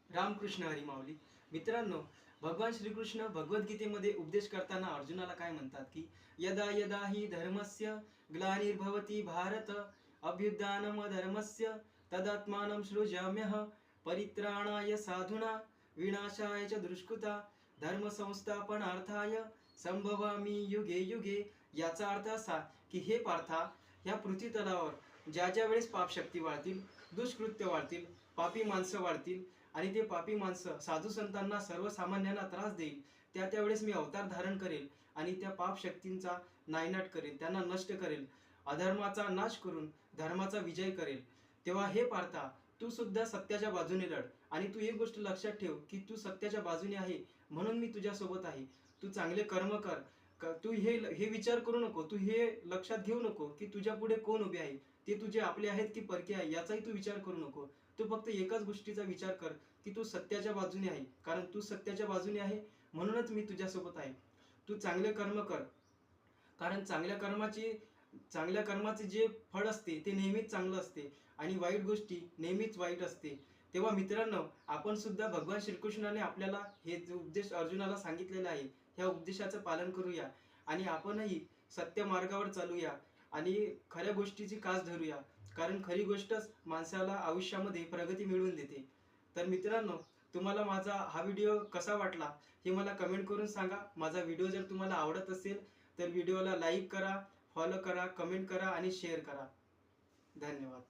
रामकृष्ण हरी माऊली. मित्रांनो, भगवान श्रीकृष्ण भगवद्गीतेमध्ये उपदेश करताना अर्जुनाला काय म्हणतात की यदा यदा हि धर्मस्य ग्लानिर्भवति भारत अभ्युत्थानम धर्मस्य तदात्मानं सृजाम्यह परित्राणाय साधूना विनाशाय च दुष्कृता धर्म संस्थापनार्थाय संभवामी युगे युगे. याचा अर्थ असा की हे पार्था, ह्या पृथ्वी तलावर ज्या ज्या वेळेस पापशक्ती वाढतील, दुष्कृत्य वाढतील, पापी माणसं वाढतील आणि ते पापी माणसं साधू संतांना सर्वसामान्यांना त्रास देईल, त्यावेळेस मी अवतार धारण करेल आणि त्या पाप शक्तींचा नायनाट करेल, त्यांना नष्ट करेल, अधर्माचा नाश करून धर्माचा विजय करेल. तेव्हा हे पार्था, तू सुद्धा सत्याच्या बाजूने लढ आणि तू एक गोष्ट लक्षात ठेव की तू सत्याच्या बाजूने आहे म्हणून मी तुझ्या सोबत आहे. तू चांगले कर्म कर. तू हे विचार करू नको, तू हे लक्षात घेऊ नको की तुझ्या पुढे कोण उभे आहे, ते तुझे आपले आहेत की परके आहे याचाही तू विचार करू नको. तू फक्त एकाच गोष्टीचा विचार कर की तू सत्याच्या बाजूने आहे, कारण तू सत्याच्या बाजूने आहे म्हणूनच मी तुझ्यासोबत आहे. तू चांगले कर्म कर, कारण चांगल्या कर्माचे जे फळ असते ते नेहमीच चांगलं असते आणि वाईट गोष्टी नेहमीच वाईट असते. तेव्हा मित्रांनो, आपण सुद्धा भगवान श्रीकृष्णाने आपल्याला हे जो उपदेश अर्जुनाला सांगितलेला आहे, ह्या उपदेशाचं पालन करूया आणि आपणही सत्य मार्गावर चालूया आणि खऱ्या गोष्टीची कास धरूया, कारण खरी गोष्टच माणसाला आयुष्यामध्ये प्रगती मिळवून देते. तर मित्रांनो, तुम्हाला माझा हा व्हिडिओ कसा वाटला हे मला कमेंट करून सांगा. माझा व्हिडिओ जर तुम्हाला आवडत असेल तर व्हिडिओला लाईक करा, फॉलो करा, कमेंट करा आणि शेअर करा. धन्यवाद.